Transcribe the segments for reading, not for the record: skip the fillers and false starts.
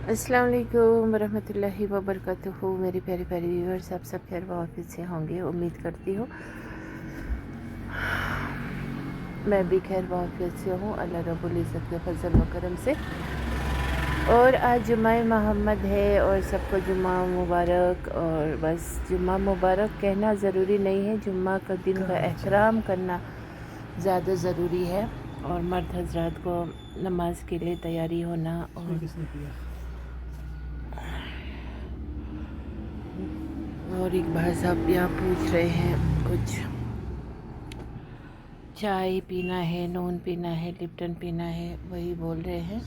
अस्सलाम वालेकुम वरहमतुल्लाहि वबरकातुहू। मेरे प्यारे प्यारे व्यूअर्स, आप सब खैर वाफियत से होंगे, उम्मीद करती हूँ। मैं भी खैर वाफियत से हूँ, अल्लाह रब्बुल इज़्ज़त के फजल व करम से। और आज जुम्मा मोहम्मद है और सबको जुम्मा मुबारक। और बस जुम्मा मुबारक कहना ज़रूरी नहीं है, जुम्मा का दिन का एहतराम करना ज़्यादा ज़रूरी है। और मर्द हजरात को नमाज के लिए तैयारी होना। और इकबाल साहब यहाँ पूछ रहे हैं कुछ चाय पीना है, नून पीना है, लिप्टन पीना है, वही बोल रहे हैं।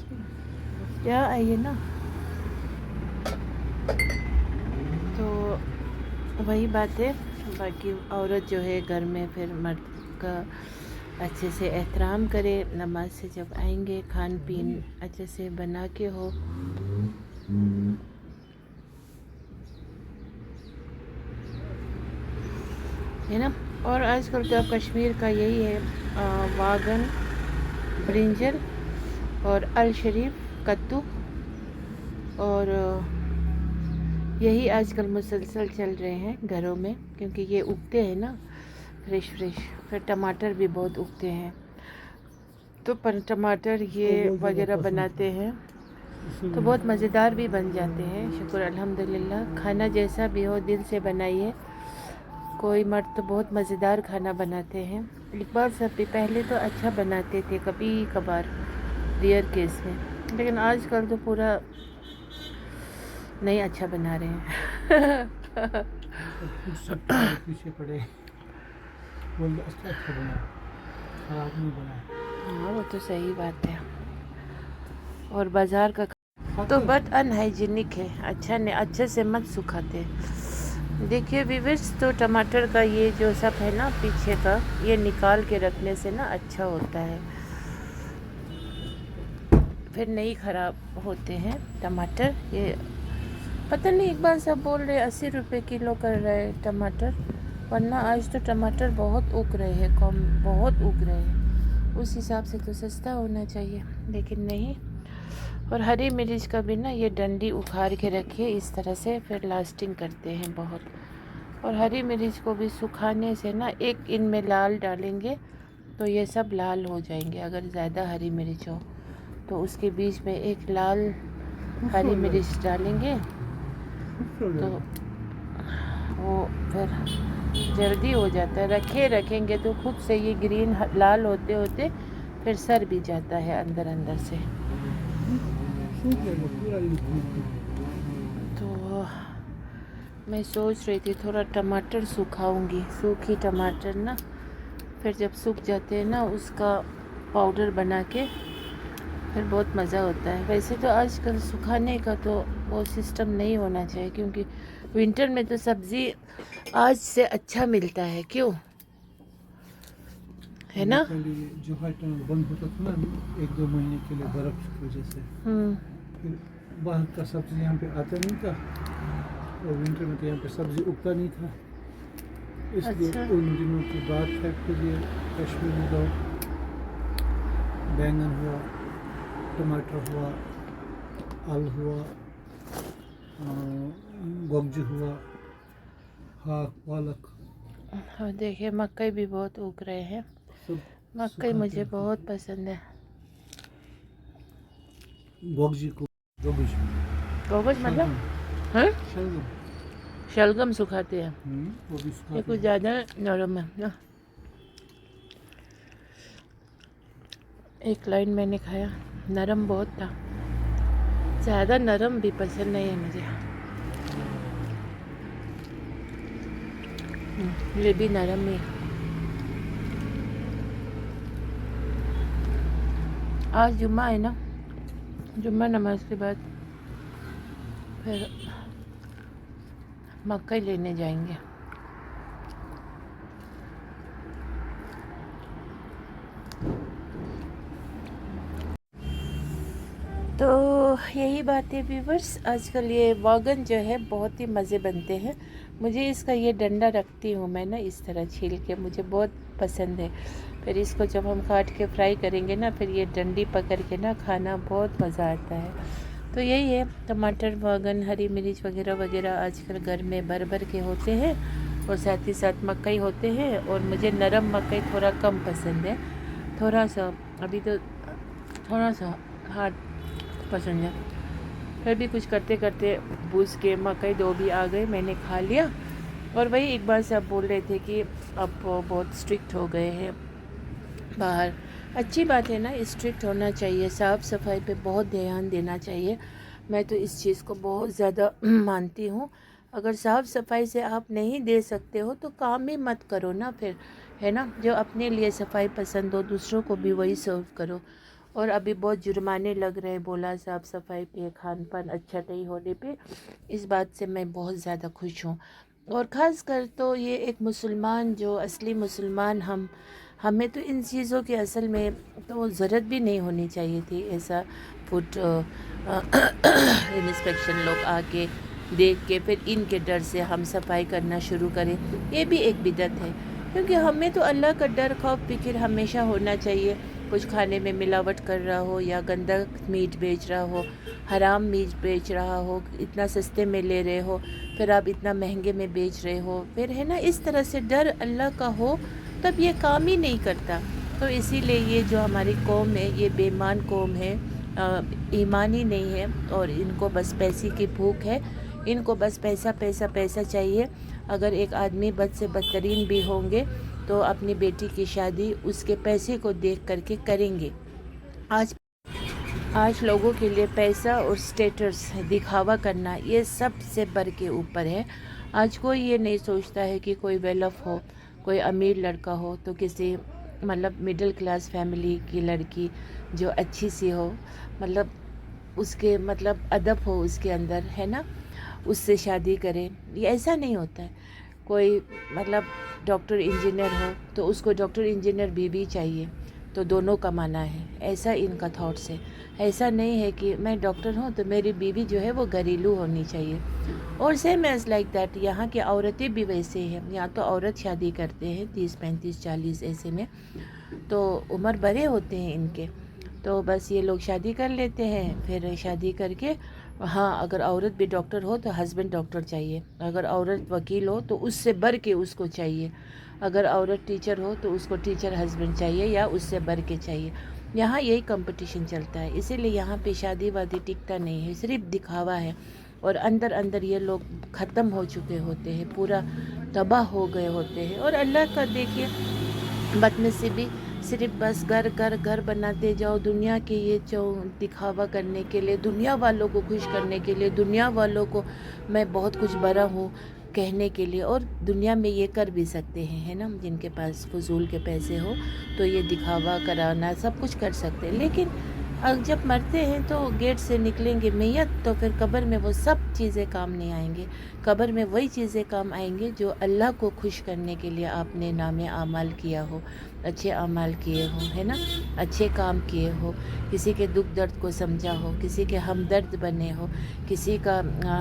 क्या आइए ना, तो वही बात है। बाकी औरत जो है घर में फिर मर्द का अच्छे से एहतराम करे, नमाज से जब आएंगे खान पीन अच्छे से बना के हो। है ना। और आजकल तो कश्मीर का यही है, वागन, ब्रिंजल और अल शरीफ कद्दू, और यही आजकल मुसलसल चल रहे हैं घरों में, क्योंकि ये उगते हैं ना फ्रेश फ्रेश। फिर टमाटर भी बहुत उगते हैं, तो पर टमाटर ये वगैरह बनाते हैं तो बहुत मज़ेदार भी बन जाते हैं। शुक्र अल्हम्दुलिल्लाह। खाना जैसा भी हो दिल से बनाइए। कोई मर्द तो बहुत मज़ेदार खाना बनाते हैं। इकबाल सब भी पहले तो अच्छा बनाते थे, कभी कभार रेयर केस में, लेकिन आजकल तो पूरा नहीं अच्छा बना रहे हैं। पीछे पड़े बोल अच्छा बना, खराब नहीं बना। हाँ, वो तो सही बात है। और बाज़ार का तो बहुत अनहाइजीनिक है, अच्छा नहीं, अच्छे से मत सुखाते। देखिए व्यूअर्स, तो टमाटर का ये जो सब है ना पीछे का, ये निकाल के रखने से ना अच्छा होता है, फिर नहीं ख़राब होते हैं टमाटर। ये पता नहीं, एक बार सब बोल रहे 80 रुपये किलो कर रहे हैं टमाटर, वरना आज तो टमाटर बहुत उग रहे हैं, कम बहुत उग रहे हैं। उस हिसाब से तो सस्ता होना चाहिए, लेकिन नहीं। और हरी मिर्च का भी ना ये डंडी उखाड़ के रखिए इस तरह से, फिर लास्टिंग करते हैं बहुत। और हरी मिर्च को भी सुखाने से ना, एक इनमें लाल डालेंगे तो ये सब लाल हो जाएंगे। अगर ज़्यादा हरी मिर्च हो तो उसके बीच में एक लाल हरी मिर्च डालेंगे तो वो फिर जल्दी हो जाता है। रखेंगे तो खुद से ये ग्रीन लाल होते होते फिर सर भी जाता है अंदर अंदर से। तो मैं सोच रही थी थोड़ा टमाटर सुखाऊंगी, सूखी टमाटर ना, फिर जब सूख जाते हैं ना उसका पाउडर बना के फिर बहुत मज़ा होता है। वैसे तो आजकल सुखाने का तो वो सिस्टम नहीं होना चाहिए, क्योंकि विंटर में तो सब्ज़ी आज से अच्छा मिलता है, क्यों, है ना। जो है बंद होता था ना 1-2 महीने के लिए बर्फ की वजह से, फिर बाहर का सब्जी यहाँ पे आता नहीं था, और विंटर में तो यहाँ पे सब्जी उगता नहीं था, इसलिए अच्छा। उन दिनों की बात है। फिर ये कश्मीर में लोग बैंगन हुआ, टमाटर हुआ, आलू हुआ, गोगजी हुआ, हाँ पालक, और देखिए मकई भी बहुत उग रहे हैं। सब मकई मुझे बहुत पसंद है। गोगजी को गोगज गोगज मतलब है शलगम, शलगम सुखाते हैं, वो भी ये सुखाते कुछ हैं। ज़्यादा नरम है ना। एक लाइन मैंने खाया, नरम बहुत था, ज़्यादा नरम भी पसंद नहीं है मुझे। ये भी नरम ही है। आज जुम्मा है ना, जुम्मा नमाज के बाद फिर मकई लेने जाएंगे। तो यही बात है व्यूवर्स, आजकल ये वागन जो है बहुत ही मज़े बनते हैं। मुझे इसका ये डंडा रखती हूँ मैं ना इस तरह छील के, मुझे बहुत पसंद है। फिर इसको जब हम काट के फ्राई करेंगे ना, फिर ये डंडी पकड़ के ना खाना बहुत मज़ा आता है। तो यही है, टमाटर बैंगन हरी मिर्च वगैरह वगैरह आजकल घर में भर भर के होते हैं, और साथ ही साथ मकई होते हैं, और मुझे नरम मकई थोड़ा कम पसंद है, थोड़ा सा अभी तो थोड़ा सा हार्ड पसंद है। फिर भी कुछ करते करते भूज के मकई 2 भी आ गए, मैंने खा लिया। और वही एक बार से आप बोल रहे थे कि अब बहुत स्ट्रिक्ट हो गए हैं बाहर। अच्छी बात है ना, स्ट्रिक्ट होना चाहिए, साफ़ सफाई पे बहुत ध्यान देना चाहिए। मैं तो इस चीज़ को बहुत ज़्यादा मानती हूँ। अगर साफ़ सफाई से आप नहीं दे सकते हो तो काम ही मत करो ना फिर, है ना। जो अपने लिए सफाई पसंद हो दूसरों को भी वही सर्व करो। और अभी बहुत जुर्माने लग रहे हैं, बोला साफ़ सफाई पे, खान पान अच्छा नहीं होने पे। इस बात से मैं बहुत ज़्यादा खुश हूँ। और ख़ास कर तो ये एक मुसलमान, जो असली मुसलमान हमें तो इन चीज़ों की असल में तो ज़रूरत भी नहीं होनी चाहिए थी। ऐसा फूड इंस्पेक्शन लोग आके देख के फिर इनके डर से हम सफाई करना शुरू करें, ये भी एक बिदअत है। क्योंकि हमें तो अल्लाह का डर खौफ फिक्र हमेशा होना चाहिए। कुछ खाने में मिलावट कर रहा हो या गंदा मीट बेच रहा हो, हराम मीट बेच रहा हो, इतना सस्ते में ले रहे हो फिर आप इतना महंगे में बेच रहे हो, फिर है ना, इस तरह से डर अल्लाह का हो तब ये काम ही नहीं करता। तो इसीलिए ये जो हमारी कौम है ये बेईमान कौम है, ईमान ही नहीं है, और इनको बस पैसे की भूख है, इनको बस पैसा पैसा पैसा चाहिए। अगर एक आदमी बद से बदतरीन भी होंगे तो अपनी बेटी की शादी उसके पैसे को देख करके करेंगे। आज लोगों के लिए पैसा और स्टेटस दिखावा करना ये सबसे बढ़ के ऊपर है। आज कोई ये नहीं सोचता है कि कोई वेल ऑफ हो, कोई अमीर लड़का हो तो किसी मतलब मिडिल क्लास फैमिली की लड़की जो अच्छी सी हो, मतलब उसके मतलब अदब हो उसके अंदर, है ना, उससे शादी करें। ये ऐसा नहीं होता है। कोई मतलब डॉक्टर इंजीनियर हो तो उसको डॉक्टर इंजीनियर बीवी चाहिए, तो दोनों कमाना है, ऐसा इनका थॉट्स है। ऐसा नहीं है कि मैं डॉक्टर हूँ तो मेरी बीवी जो है वो घरेलू होनी चाहिए। और सेम एज लाइक दैट यहाँ की औरतें भी वैसे हैं। यहाँ तो औरत शादी करते हैं 30 35 40 ऐसे में, तो उम्र बड़े होते हैं इनके, तो बस ये लोग शादी कर लेते हैं। फिर शादी करके, हाँ, अगर औरत भी डॉक्टर हो तो हस्बैंड डॉक्टर चाहिए, अगर औरत वकील हो तो उससे बढ़ के उसको चाहिए, अगर औरत टीचर हो तो उसको टीचर हस्बैंड चाहिए या उससे बढ़ के चाहिए। यहाँ यही कंपटीशन चलता है, इसीलिए यहाँ पे शादी वादी टिकता नहीं है, सिर्फ दिखावा है। और अंदर अंदर ये लोग ख़त्म हो चुके होते हैं, पूरा तबाह हो गए होते हैं। और अल्लाह का देखिए बदनसीबी, सिर्फ बस घर घर घर बनाते जाओ दुनिया के ये दिखावा करने के लिए, दुनिया वालों को खुश करने के लिए, दुनिया वालों को मैं बहुत कुछ बड़ा हूँ कहने के लिए। और दुनिया में ये कर भी सकते हैं, है ना, जिनके पास फजूल के पैसे हो तो ये दिखावा कराना सब कुछ कर सकते हैं। लेकिन अब जब मरते हैं तो गेट से निकलेंगे मैयत, तो फिर कब्र में वो सब चीज़ें काम नहीं आएंगे। कब्र में वही चीज़ें काम आएंगे जो अल्लाह को खुश करने के लिए आपने नामे आमाल किया हो, अच्छे आमाल किए हो, है ना, अच्छे काम किए हो, किसी के दुख दर्द को समझा हो, किसी के हमदर्द बने हो, किसी का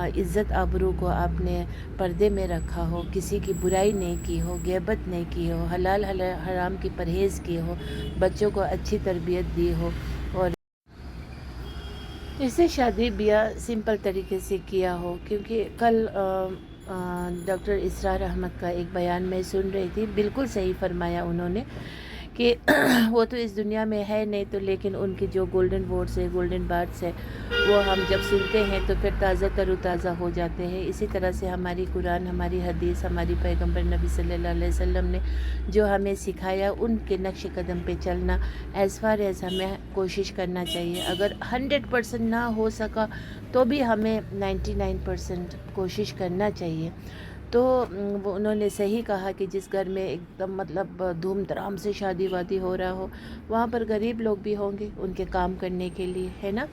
इज़्ज़त आबरू को आपने पर्दे में रखा हो, किसी की बुराई नहीं की हो, ग़ीबत नहीं की हो, हलाल हराम की परहेज़ की हो, बच्चों को अच्छी तरबियत दी हो। और इसे शादी ब्याह सिंपल तरीके से किया हो। क्योंकि कल डॉक्टर इसरार अहमद का एक बयान मैं सुन रही थी, बिल्कुल सही फरमाया उन्होंने कि वो तो इस दुनिया में है नहीं, तो लेकिन उनकी जो गोल्डन वर्ड्स है, गोल्डन बार्ड्स है, वो हम जब सुनते हैं तो फिर ताज़ा तरोताज़ा हो जाते हैं। इसी तरह से हमारी कुरान, हमारी हदीस, हमारी पैगंबर नबी सल्लल्लाहु अलैहि वसल्लम ने जो हमें सिखाया, उनके नक्श कदम पे चलना एज़ फार एज़ हमें कोशिश करना चाहिए। अगर 100% ना हो सका तो भी हमें 99% कोशिश करना चाहिए। तो वो उन्होंने सही कहा कि जिस घर में एकदम मतलब धूम धड़ाम से शादी वादी हो रहा हो, वहाँ पर गरीब लोग भी होंगे उनके काम करने के लिए, है ना,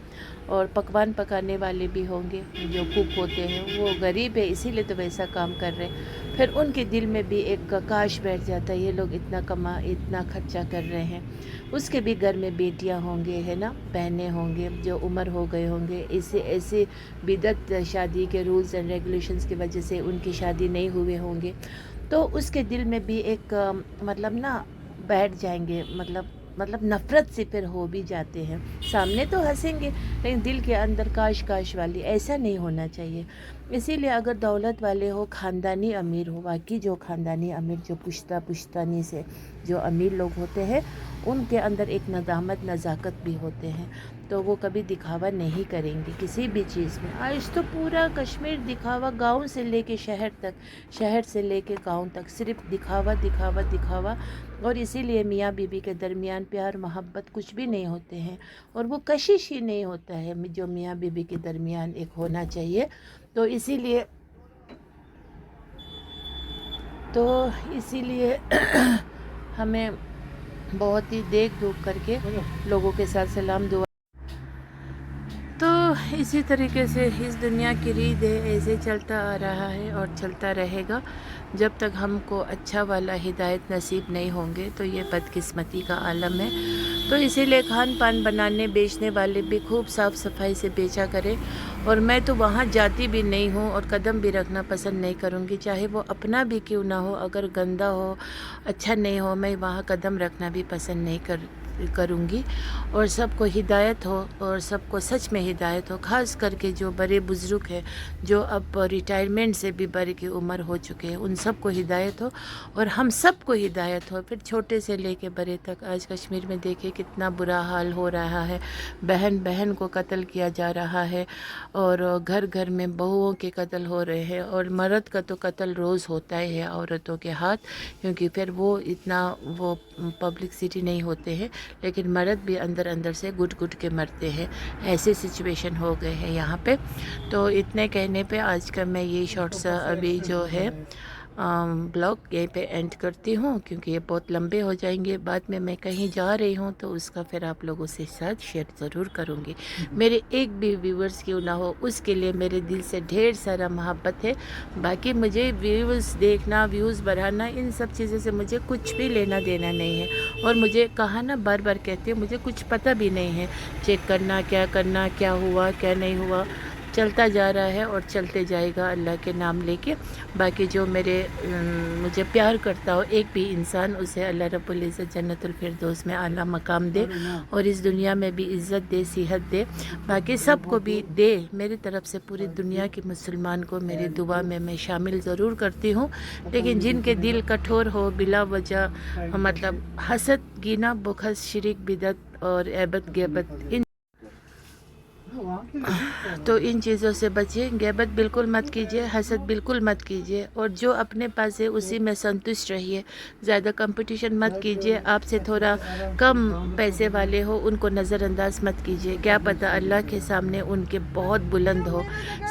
और पकवान पकाने वाले भी होंगे, जो कुक होते हैं वो गरीब है इसीलिए तो वैसा काम कर रहे हैं। फिर उनके दिल में भी एक काश बैठ जाता है, ये लोग इतना खर्चा कर रहे हैं, उसके भी घर में बेटियां होंगे, है ना, बहनें होंगे जो उम्र हो गए होंगे, ऐसे बिदत शादी के रूल्स एंड रेगुलेशंस की वजह से उनकी शादी नहीं हुए होंगे, तो उसके दिल में भी एक मतलब ना बैठ जाएंगे, मतलब मतलब नफ़रत से फिर हो भी जाते हैं। सामने तो हंसेंगे लेकिन दिल के अंदर काश काश वाली, ऐसा नहीं होना चाहिए। इसीलिए अगर दौलत वाले हो, ख़ानदानी अमीर हो, बाकी जो ख़ानदानी अमीर जो पुश्तानी से जो अमीर लोग होते हैं, उनके अंदर एक नदामत नज़ाकत भी होते हैं, तो वो कभी दिखावा नहीं करेंगे किसी भी चीज़ में। आज तो पूरा कश्मीर दिखावा, गांव से लेके शहर तक, शहर से लेके गांव तक सिर्फ दिखावा दिखावा दिखावा। और इसीलिए मियाँ बीबी के दरमियान प्यार मोहब्बत कुछ भी नहीं होते हैं, और वो कशिश ही नहीं होता है जो मियाँ बीबी के दरमियान एक होना चाहिए। तो इसीलिए हमें बहुत ही देख दुख करके लोगों के साथ सलाम दुआ। तो इसी तरीके से इस दुनिया की रीत है, ऐसे चलता आ रहा है और चलता रहेगा जब तक हमको अच्छा वाला हिदायत नसीब नहीं होंगे। तो ये बदकिस्मती का आलम है। तो इसीलिए खान पान बनाने बेचने वाले भी खूब साफ़ सफाई से बेचा करें। और मैं तो वहाँ जाती भी नहीं हूँ और कदम भी रखना पसंद नहीं करूँगी, चाहे वो अपना भी क्यों ना हो। अगर गंदा हो, अच्छा नहीं हो, मैं वहाँ कदम रखना भी पसंद नहीं करूँगी। और सबको हिदायत हो, और सबको सच में हिदायत हो, ख़ास करके जो बड़े बुज़ुर्ग हैं, जो अब रिटायरमेंट से भी बड़े की उम्र हो चुके हैं, उन सबको हिदायत हो, और हम सबको हिदायत हो, फिर छोटे से लेके बड़े तक। आज कश्मीर में देखिए कितना बुरा हाल हो रहा है, बहन बहन को कत्ल किया जा रहा है, और घर घर में बहुओं के कत्ल हो रहे हैं, और मर्द का तो कत्ल रोज़ होता ही है औरतों के हाथ, क्योंकि फिर वो इतना वो पब्लिसिटी नहीं होते हैं, लेकिन मर्द भी अंदर अंदर से घुट घुट के मरते हैं। ऐसे सिचुएशन हो गए हैं यहाँ पे। तो इतने कहने पे आज का मैं ये शॉर्ट्स अभी जो है ब्लॉग यहीं पे एंड करती हूँ, क्योंकि ये बहुत लंबे हो जाएंगे। बाद में मैं कहीं जा रही हूँ तो उसका फिर आप लोगों से साथ शेयर ज़रूर करूँगी। मेरे एक भी व्यूवर्स क्यों ना हो, उसके लिए मेरे दिल से ढेर सारा मोहब्बत है। बाकी मुझे व्यूज़ देखना, व्यूज़ बढ़ाना, इन सब चीज़ों से मुझे कुछ भी लेना देना नहीं है। और मुझे कहा ना, बार बार कहती हूँ, मुझे कुछ पता भी नहीं है चेक करना, क्या हुआ क्या नहीं हुआ। चलता जा रहा है और चलते जाएगा अल्लाह के नाम लेके। बाकी जो मुझे प्यार करता हो एक भी इंसान, उसे अल्लाह रब्बुल इज़्ज़त जन्नतुल फिरदौस में आला मकाम दे, और इस दुनिया में भी इज़्ज़त दे, सेहत दे, बाकी सबको भी दे। मेरी तरफ से पूरी दुनिया के मुसलमान को मेरी दुआ में मैं शामिल ज़रूर करती हूँ। लेकिन जिनके दिल कठोर हो, बिला वजह मतलब हसद, गिना, बुखस, शिरिक, बिदत और ऐबत गैबत, तो इन चीज़ों से बचिए। गैबत बिल्कुल मत कीजिए, हसद बिल्कुल मत कीजिए, और जो अपने पास है उसी में संतुष्ट रहिए। ज़्यादा कंपटीशन मत कीजिए। आपसे थोड़ा कम पैसे वाले हो, उनको नज़रअंदाज मत कीजिए। क्या पता अल्लाह के सामने उनके बहुत बुलंद हो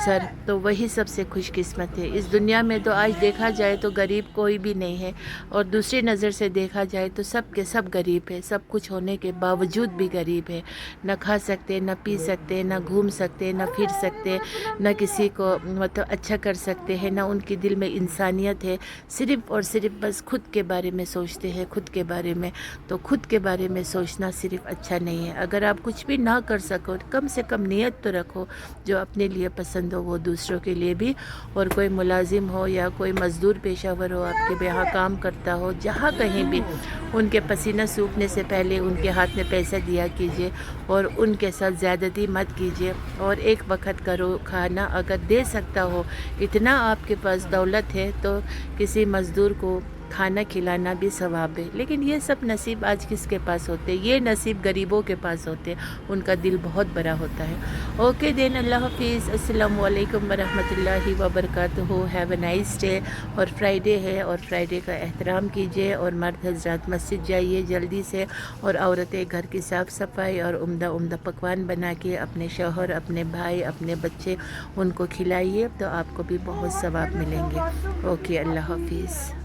सर, तो वही सबसे खुशकिस्मत है। इस दुनिया में तो आज देखा जाए तो गरीब कोई भी नहीं है, और दूसरी नज़र से देखा जाए तो सब के सब गरीब है। सब कुछ होने के बावजूद भी गरीब है। न खा सकते, न पी सकते, न घूम सकते, न फिर सकते, न किसी को मतलब अच्छा कर सकते हैं, न उनके दिल में इंसानियत है। सिर्फ़ और सिर्फ बस खुद के बारे में सोचते हैं, खुद के बारे में। तो खुद के बारे में सोचना सिर्फ अच्छा नहीं है। अगर आप कुछ भी ना कर सको, कम से कम नियत तो रखो, जो अपने लिए पसंद हो वो दूसरों के लिए भी। और कोई मुलाजिम हो या कोई मज़दूर पेशावर हो, आपके यहाँ काम करता हो, जहाँ कहीं भी, उनके पसीना सूखने से पहले उनके हाथ में पैसा दिया कीजिए, और उनके साथ ज़्यादती मत कीजिए। और एक वक्त करो खाना, अगर दे सकता हो, इतना आपके पास दौलत है तो किसी मज़दूर को खाना खिलाना भी सवाब है। लेकिन ये सब नसीब आज किसके पास होते हैं? ये नसीब गरीबों के पास होते हैं, उनका दिल बहुत बड़ा होता है। ओके देन, अल्लाह हाफिज़, अस्सलामु अलैकुम वरहमतुल्लाहि वबरकातुहू। Have a nice day. और फ्राइडे है, और फ्राइडे का एहतराम कीजिए, और मर्द हज़रात मस्जिद जाइए जल्दी से, और औरतें घर की साफ़ सफाई और उम्दा उम्दा पकवान बना के अपने शौहर, अपने भाई, अपने बच्चे, उनको खिलाइए, तो आपको भी बहुत सवाब मिलेंगे। ओके, अल्लाह हाफिज़।